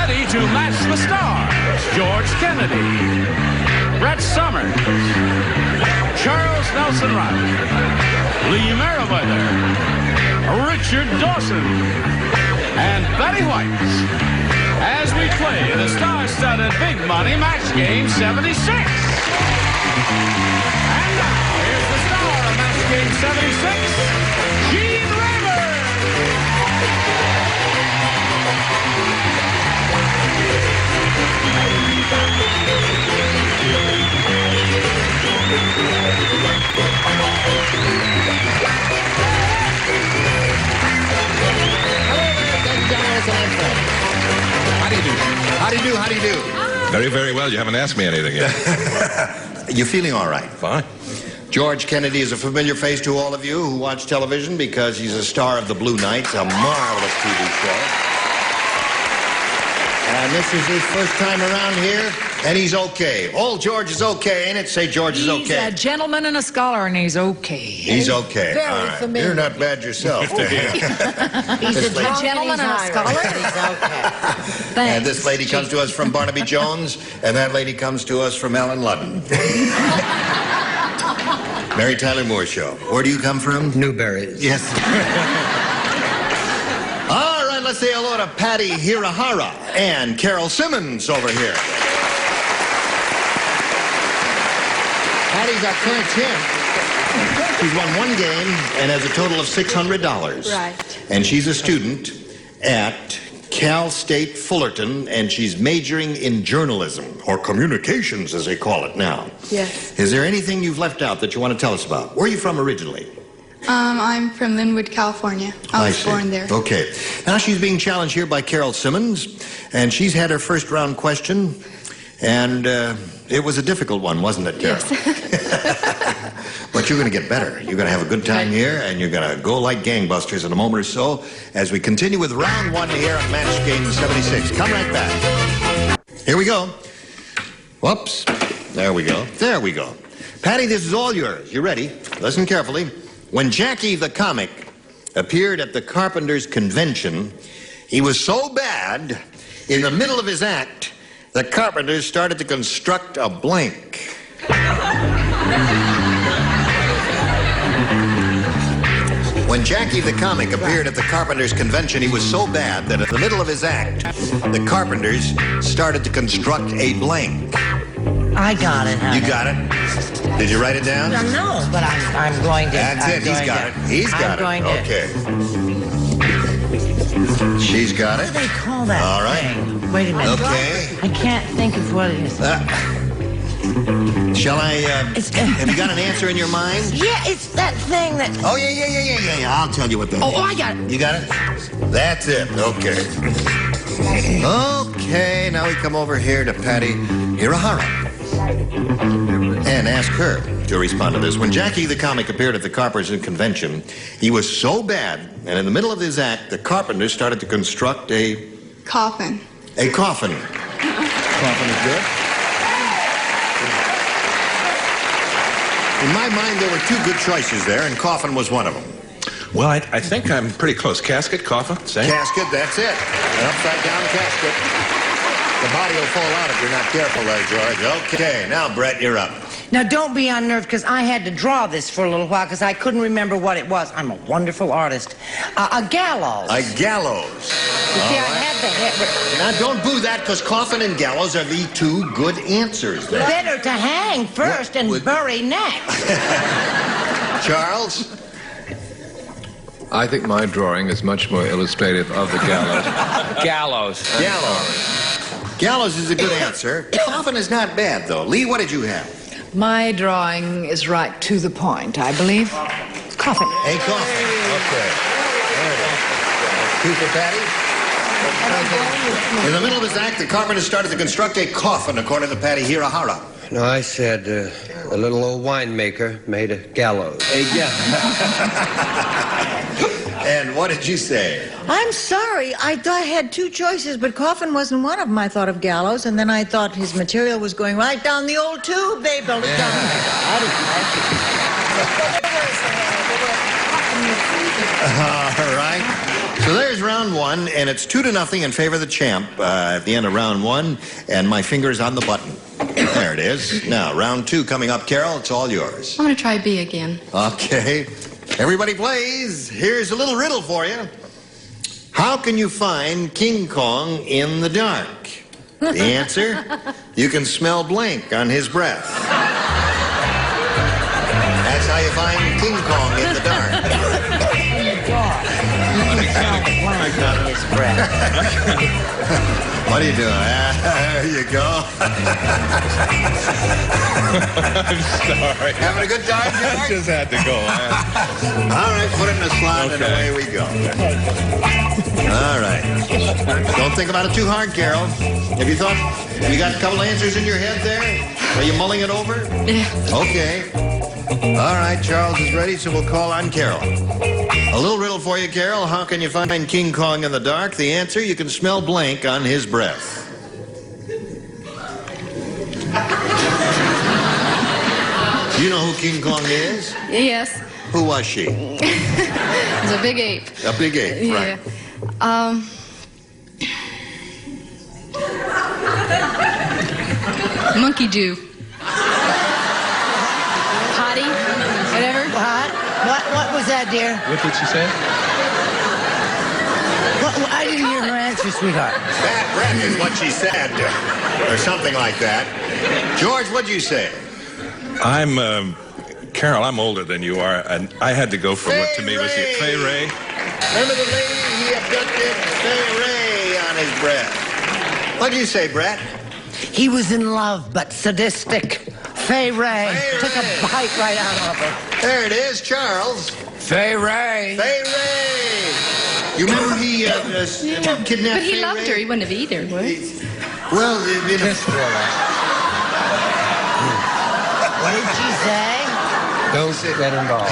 ready to match the stars. George Kennedy, Brett Summers, Charles Nelson Riley, Lee Meriwether, Richard Dawson, and Betty White, as we play the star-studded Big Money Match Game 76. And now, here's the star of Match Game 76, Gene Rayburn. How do you do? Very, very well. You haven't asked me anything yet. You feeling all right? Fine. George Kennedy is a familiar face to all of you who watch television because he's a star of the Blue Knights, a marvelous TV show. And this is his first time around here, and he's okay. Old George is okay, ain't it? Say George is okay. He's a gentleman and a scholar, and he's okay. He's okay. Very all right. familiar. You're not bad yourself. He's a gentleman and a scholar. He's okay. Thanks. And this lady comes to us from Barnaby Jones, and that lady comes to us from Ellen Ludden. Mary Tyler Moore Show. Where do you come from? Newberry. Yes. All right, let's say hello to Patty Hirahara and Carol Simmons over here. Patty's our current champ. She's won one game and has a total of $600. Right. And she's a student at Cal State Fullerton, and she's majoring in journalism, or communications as they call it now. Yes. Is there anything you've left out that you want to tell us about? Where are you from originally? I'm from Linwood, California. I was see. born there. Okay. Now she's being challenged here by Carol Simmons, and she's had her first round question, and it was a difficult one, wasn't it, Carol? Yes. But you're going to get better. You're going to have a good time here, and you're going to go like gangbusters in a moment or so as we continue with round one here on Match Game 76. Come right back. Here we go. Whoops. There we go. There we go. Patty, this is all yours. You ready? Listen carefully. When Jackie the comic appeared at the Carpenters' Convention, he was so bad, in the middle of his act, the Carpenters started to construct a blank. When Jackie the comic appeared at the Carpenters' Convention, he was so bad that in the middle of his act, the Carpenters started to construct a blank. I got it, honey. You got it? Did you write it down? No, but I'm going to. That's it. He's got it. He's got it. Okay. She's got it. What do they call that All right. thing? Wait a minute. Okay. I can't think of what it is. Shall I, have you got an answer in your mind? Yeah, it's that thing that... Oh, yeah. I'll tell you what that is. Oh, I got it. You got it? That's it. Okay. Okay, now we come over here to Patty Hirahara and ask her to respond to this. When Jackie the comic appeared at the Carpenters' Convention, he was so bad, and in the middle of his act, the Carpenters started to construct a... Coffin. A coffin. Coffin is good. In my mind, there were two good choices there, and coffin was one of them. Well, I think I'm pretty close. Casket, coffin, same? Casket, that's it. An upside-down casket. The body will fall out if you're not careful there, George. Okay, now, Brett, you're up. Now, don't be unnerved, because I had to draw this for a little while, because I couldn't remember what it was. I'm a wonderful artist. A gallows. A gallows. You see, I had the head... Now, don't boo that, because coffin and gallows are the two good answers there. Better to hang first and bury next. Charles? I think my drawing is much more illustrative of the gallows. Gallows. Gallows. Gallows is a good answer. Coffin is not bad, though. Lee, what did you have? My drawing is right to the point, I believe. Coffin. A coffin. Okay. There it is. Two for Patty. In the middle of his act, the Carpenters started to construct a coffin, according to Patty Hirahara. No, I said a little old winemaker made a gallows. And what did you say? I'm sorry. I thought I had two choices, but coffin wasn't one of them. I thought of gallows, and then I thought his material was going right down the old tube. They built it down there. All right. So there's round one, and it's 2-0 in favor of the champ at the end of round one, and my finger's on the button. There it is. Now, round two coming up, Carol. It's all yours. I'm going to try B again. Okay. Everybody plays. Here's a little riddle for you. How can you find King Kong in the dark? The answer, you can smell blank on his breath. That's how you find King Kong in the dark. His breath. What are you doing? There you go. I'm sorry. Having a good time, I George? just had to go. All right, put it in the slot and away we go. All right. Don't think about it too hard, Carol. Have you thought, you got a couple answers in your head there? Are you mulling it over? Yeah. Okay. All right, Charles is ready, so we'll call on Carol. A little riddle for you, Carol. How can you find King Kong in the dark? The answer, you can smell blank on his breath. Do you know who King Kong is? Yes. Who was she? It's a big ape. A big ape, Yeah. right. Monkey Jew. Potty. Whatever. What was that, dear? What did she say? I didn't hear her answer, sweetheart. Fat breath is what she said, or something like that. George, what'd you say? Carol, I'm older than you are, and I had to go for what to me was the Fay Ray. Remember the lady he abducted? Fay Ray on his breath. What'd you say, Brett? He was in love, but sadistic. Fay Ray took a bite right out of her. There it is, Charles. Fay Ray. Fay Ray. You remember he kidnapped But he Fay loved Ray? her. He wouldn't have eaten her, would he? Well, you know, What did she say? Don't get involved.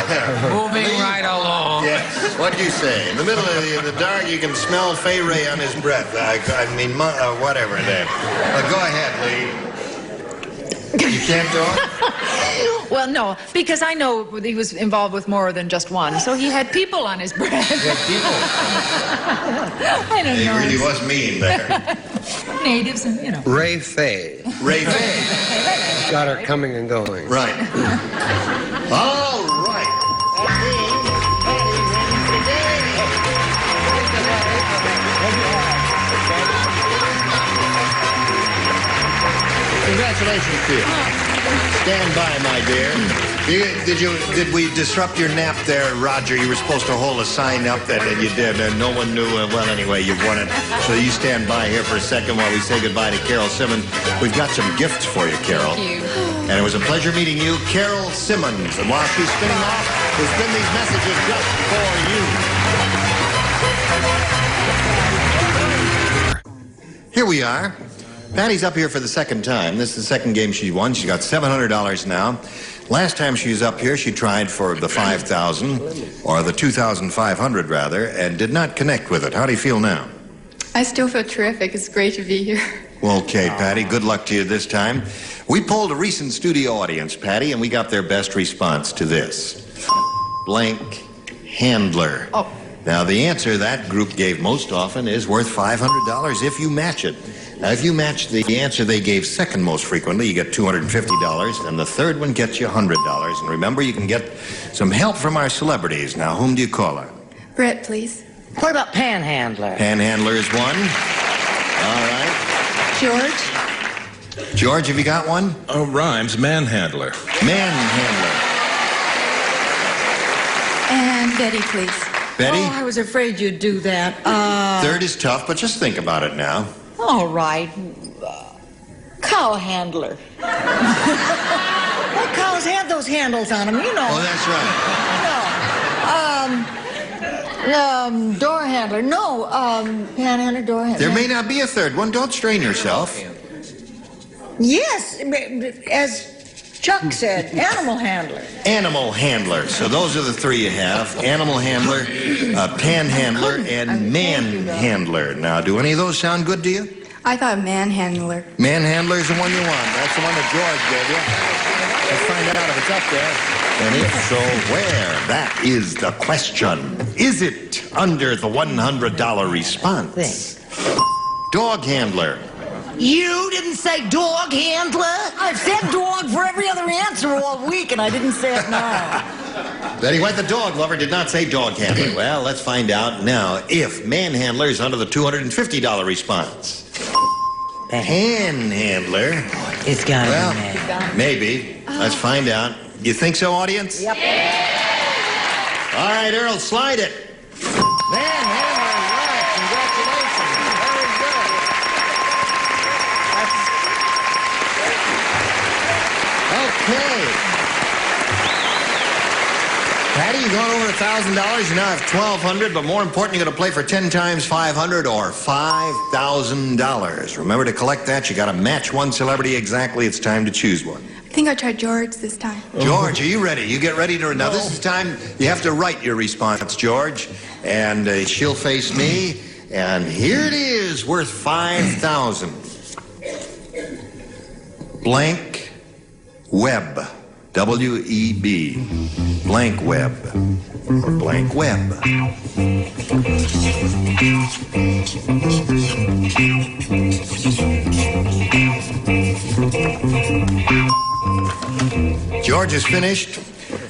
Moving right along. yes. What'd you say? In the middle of the dark, you can smell Fay Ray on his breath. Whatever then. Go ahead, Lee. You can't talk? Well, no, because I know he was involved with more than just one. So he had people on his breath. I don't He know. really was mean there. Natives and, you know. Ray Fay. Ray Fay. Got her coming and going. Right. All right. Congratulations to you. Stand by, my dear. Did we disrupt your nap there, Roger? You were supposed to hold a sign up that you did, and no one knew. Well, anyway, you've won it. So you stand by here for a second while we say goodbye to Carol Simmons. We've got some gifts for you, Carol. Thank you. And it was a pleasure meeting you, Carol Simmons. And while she's spinning off, there's been these messages just for you. Here we are. Patty's up here for the second time. This is the second game she won. She got $700 now. Last time she was up here, she tried for the $5,000, or the $2,500 rather, and did not connect with it. How do you feel now? I still feel terrific. It's great to be here. Well, okay, Patty, good luck to you this time. We polled a recent studio audience, Patty, and we got their best response to this. Blank handler. Oh. Now, the answer that group gave most often is worth $500 if you match it. Now, if you match the answer they gave second most frequently, you get $250, and the third one gets you $100. And remember, you can get some help from our celebrities. Now, whom do you call her? Brett, please. What about Panhandler? Panhandler is one. All right. George? George, have you got one? Oh, rhymes, manhandler. Manhandler. And Betty, please. Betty? Oh, I was afraid you'd do that. Third is tough, but just think about it now. All right. Cow handler. Well, cows had those handles on them, you know. Oh, that's right. No. Door handler. No, panhandler, door handler. There may not be a third one. Don't strain yourself. Yes, as Chuck said, animal handler. Animal handler. So those are the three you have. Animal handler, panhandler, and manhandler. Now, do any of those sound good to you? I thought manhandler. Manhandler is the one you want. That's the one that George gave you. Let's find out if it's up there. And if so, where? That is the question. Is it under the $100 response? Dog handler. You didn't say dog handler? I've said dog for every other answer all week, and I didn't say it now. Betty White, the dog lover, did not say dog handler. Well, let's find out now if manhandler is under the $250 response. Panhandler. It's got to be Well, man. maybe. Let's find out. You think so, audience? Yep. All right, Earl, slide it. Manhandler, right. Congratulations. Very good. Okay. Patty, you gone over $1,000. You now have $1,200, but more important, you're going to play for 10 times $500 or $5,000. Remember to collect that. You got to match one celebrity exactly. It's time to choose one. I think I'll try George this time. George, are you ready? You get ready to... Now, this is time you have to write your response, George. And she'll face me. And here it is, worth $5,000. Blank web. W-E-B. Blank web. Or blank web. George is finished.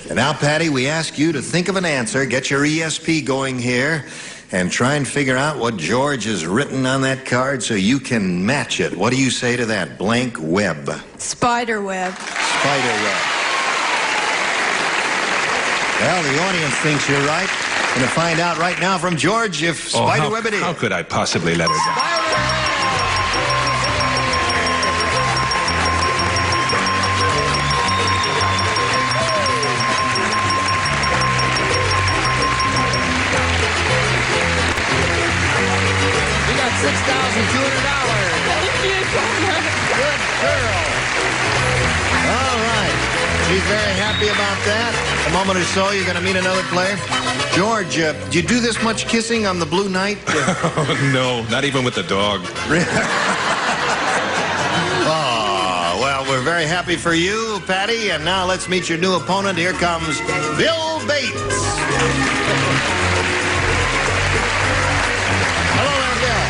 And now, Patty, we ask you to think of an answer, get your ESP going here, and try and figure out what George has written on that card so you can match it. What do you say to that? Blank web. Spider web. Spider web. Well, the audience thinks you're right. Going to find out right now from George if spider web it is. How could I possibly let her down? You got $6,200. Thank you so much. Good girl. All right. She's very happy about that. A moment or so, you're going to meet another player. George, do you do this much kissing on the Blue Night? Oh, no, not even with the dog. Oh, well, we're very happy for you, Patty. And now let's meet your new opponent. Here comes Bill Bates. Hello there, Bill.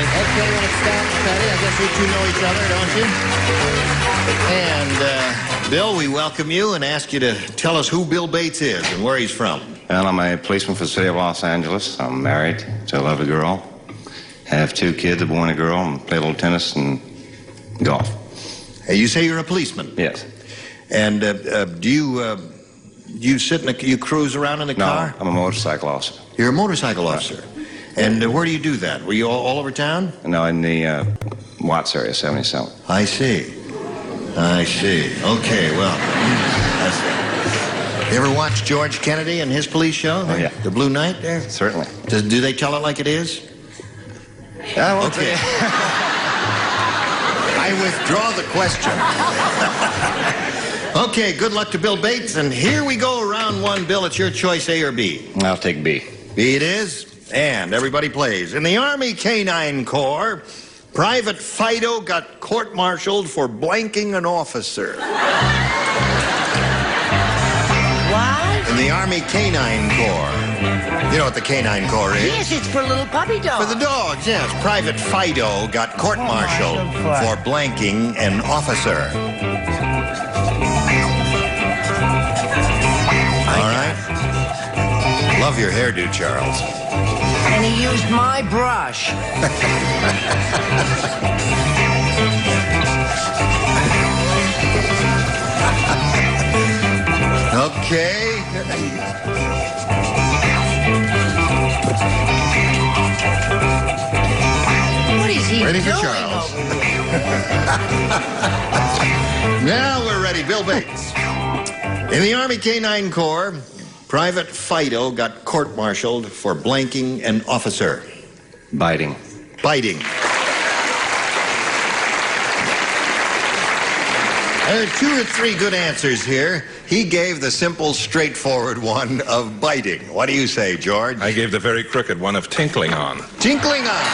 Okay, let's start, Patty. I guess you two know each other, don't you? And, Bill, we welcome you and ask you to tell us who Bill Bates is and where he's from. Well, I'm a policeman for the city of Los Angeles. I'm married to a lovely girl. Have 2 kids, a boy and a girl, and play a little tennis and golf. Hey, you say you're a policeman? Yes. And do you sit in you cruise around in a car? No, I'm a motorcycle officer. You're a motorcycle officer. And where do you do that? Were you all over town? No, in the Watts area, 77. I see. I see. Okay, well, that's it. You ever watch George Kennedy and his police show? Oh, yeah. The Blue Night there? Certainly. Do they tell it like it is? I won't Okay. I withdraw the question. Okay, good luck to Bill Bates. And here we go, round 1. Bill, it's your choice, A or B? I'll take B. B it is. And everybody plays. In the Army Canine Corps, Private Fido got court-martialed for blanking an officer. What? In the Army Canine Corps. You know what the Canine Corps is? Yes, it's for little puppy dogs. For the dogs, yes. Private Fido got court-martialed for blanking an officer. All right. Love your hairdo, Charles. And he used my brush. Okay. What is he Ready for doing Charles. over there? Now we're ready. Bill Bates. In the Army Canine Corps, Private Fido got court-martialed for blanking an officer. Biting. Biting. There are 2 or 3 good answers here. He gave the simple, straightforward one of biting. What do you say, George? I gave the very crooked one of tinkling on. Tinkling on.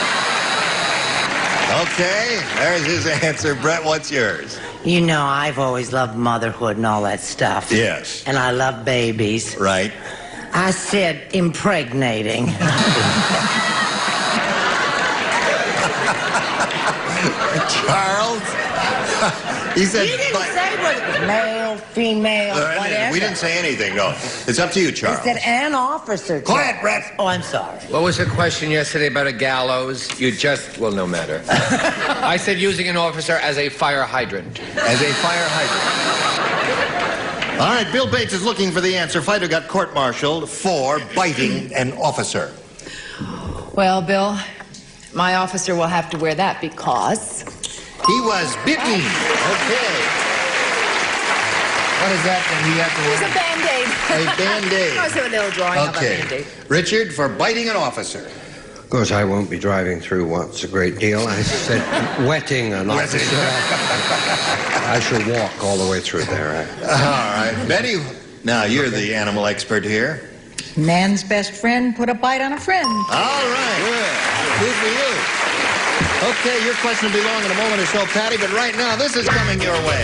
Okay, there's his answer. Brett, what's yours? You know, I've always loved motherhood and all that stuff. Yes. And I love babies. Right. I said impregnating. Charles? He said... You didn't say what it was. Male, female, whatever. We didn't say anything, no. It's up to you, Charles. I said an officer. Quiet, Brett. Oh, I'm sorry. What was the question yesterday about a gallows? You just, well, no matter. I said using an officer as a fire hydrant. As a fire hydrant. All right, Bill Bates is looking for the answer. Fighter got court-martialed for biting an officer. Well, Bill, my officer will have to wear that because... He was bitten. Okay. What is that he had to It was wear? a Band-Aid. A Band-Aid. I was a little drawing of a Band-Aid. Richard, for biting an officer. Of course, I won't be driving through once a great deal. I said wetting an officer. I shall walk all the way through there. All right. Betty, now you're the animal expert here. Man's best friend put a bite on a friend. All right. Good for you. Okay, your question will be long in a moment or so, Patty, but right now, this is coming your way.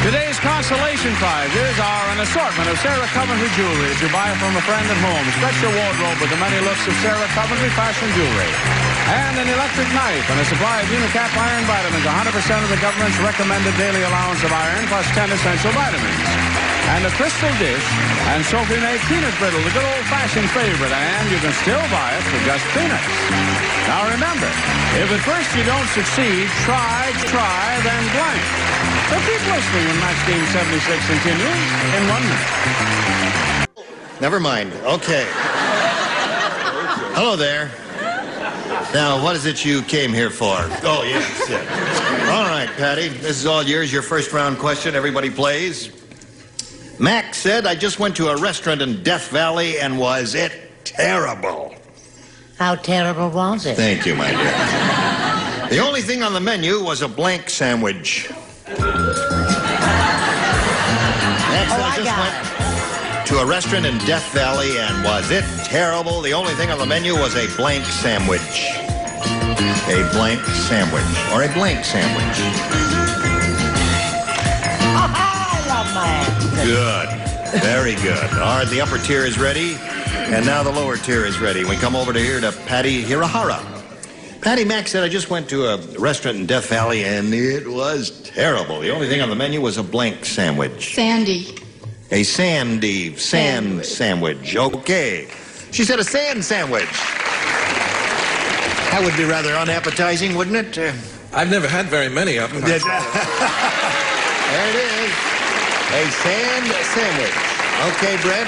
Today's consolation prizes are an assortment of Sarah Coventry jewelry that you buy from a friend at home. Stretch your wardrobe with the many looks of Sarah Coventry fashion jewelry. And an electric knife and a supply of Unicap iron vitamins, 100% of the government's recommended daily allowance of iron, plus 10 essential vitamins. And a crystal dish and Sophie May peanut brittle, the good old-fashioned favorite, and you can still buy it for just peanuts. Now remember, if at first you don't succeed, try, then blank. So keep listening when Match Game 76 continues in 1 minute. Never mind. Okay. Hello there. Now, what is it you came here for? Oh, yes. All right, Patty. This is all yours. Your first round question. Everybody plays. Max said, I just went to a restaurant in Death Valley and was it terrible? How terrible was it? Thank you, my dear. The only thing on the menu was a blank sandwich. Max said, I just went to a restaurant in Death Valley and was it terrible? The only thing on the menu was a blank sandwich. A blank sandwich. Or a blank sandwich. Good. Very good. All right, the upper tier is ready, and now the lower tier is ready. We come over to here to Patty Hirahara. Patty Mack said, I just went to a restaurant in Death Valley, and it was terrible. The only thing on the menu was a blank sandwich. Sandy. A sandy sand sandwich. Okay. She said a sand sandwich. That would be rather unappetizing, wouldn't it? I've never had very many of them. There it is. A sand sandwich. Okay, Brett?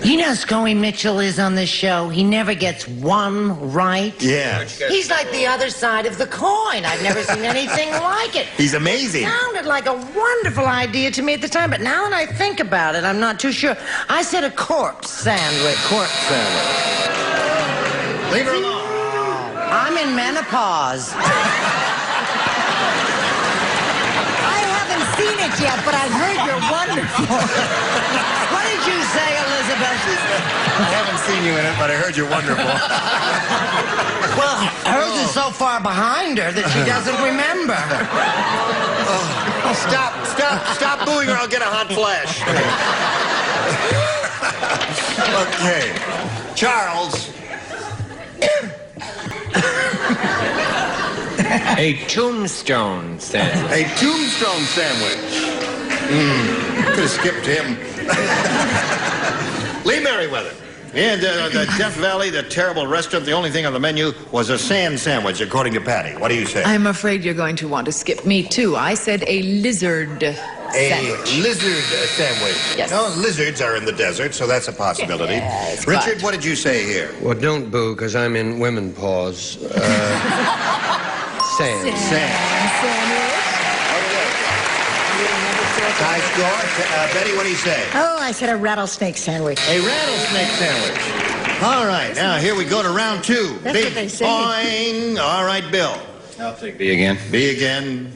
You know Scoey Mitchell is on this show. He never gets one right. Yeah. He's like the other side of the coin. I've never seen anything like it. He's amazing. It sounded like a wonderful idea to me at the time, but now that I think about it, I'm not too sure. I said a corpse sandwich. Corpse sandwich. Leave her alone. I'm in menopause. Seen it yet, but I've heard you're wonderful. What did you say, Elizabeth? I haven't seen you in it, but I heard you're wonderful. Well, hers is so far behind her that she doesn't remember. Stop booing or I'll get a hot flash. Okay. Charles. A tombstone sandwich. A tombstone sandwich. Could have skipped him. Lee Meriwether. And the Death Valley, the terrible restaurant, the only thing on the menu was a sand sandwich, according to Patty. What do you say? I'm afraid you're going to want to skip me, too. I said a lizard sandwich. A lizard sandwich. Yes. No, lizards are in the desert, so that's a possibility. Yes, Richard, but... what did you say here? Well, don't boo, because I'm in women pause. Sand. High score. Betty, what do you say? Oh, I said a rattlesnake sandwich. A rattlesnake sandwich. All right, now here we go to round two. That's what they say. Boing. All right, Bill. I'll take B again. B again.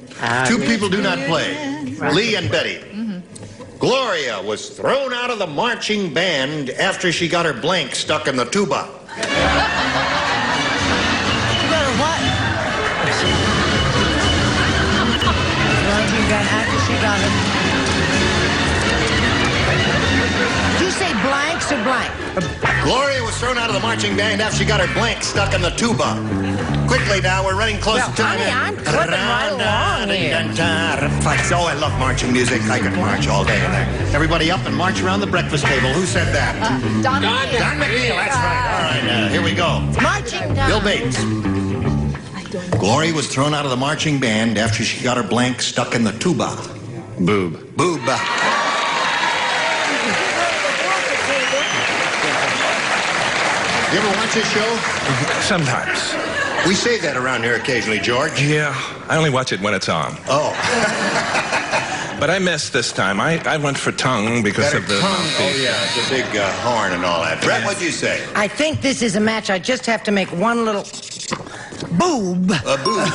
Two people do not play. Right. Lee and Betty. Gloria was thrown out of the marching band after she got her blank stuck in the tuba. Well, what? Marching band after she got it. Did you say blanks or blank? Gloria was thrown out of the marching band after she got her blank stuck in the tuba. Quickly now, we're running close to time. Honey, I'm clipping right along here. Oh, I love marching music. I could march all day in there. Everybody up and march around the breakfast table. Who said that? Don Don McNeil, that's right. All right, here we go. Marching time. Bill Bates. Gloria was thrown out of the marching band after she got her blank stuck in the tuba. Boob. Boob. You ever watch this show? Sometimes. We say that around here occasionally, George. Yeah, I only watch it when it's on. Oh. But I missed this time. I went for tongue because of the mouthpiece. Oh, yeah, the big horn and all that. Brett, what'd you say? I think this is a match. I just have to make one little boob. A boob.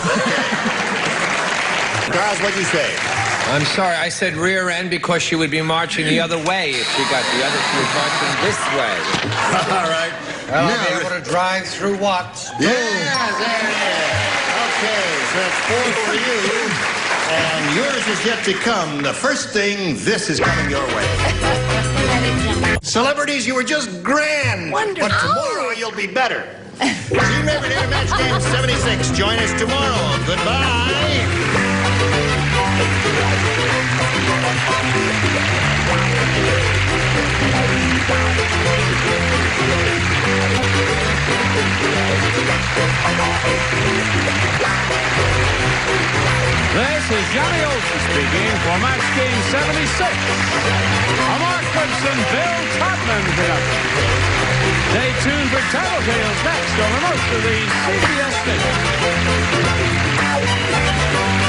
Charles, what'd you say? I'm sorry, I said rear end because she would be marching the other way. If she got the other, she was marching this way. All right. Well, I'll be able to drive through Watts. Yeah, there it is. Okay, so that's 4 for you. And yours is yet to come. The first thing, this is coming your way. Celebrities, you were just grand. Wonderful. But tomorrow you'll be better. See you never near Match Game 76. Join us tomorrow. Goodbye. This is Johnny Olsen speaking for Match Game 76. A Mark Gibson, Bill Todman production. Stay tuned for Tattletales next on most of the CBS stations.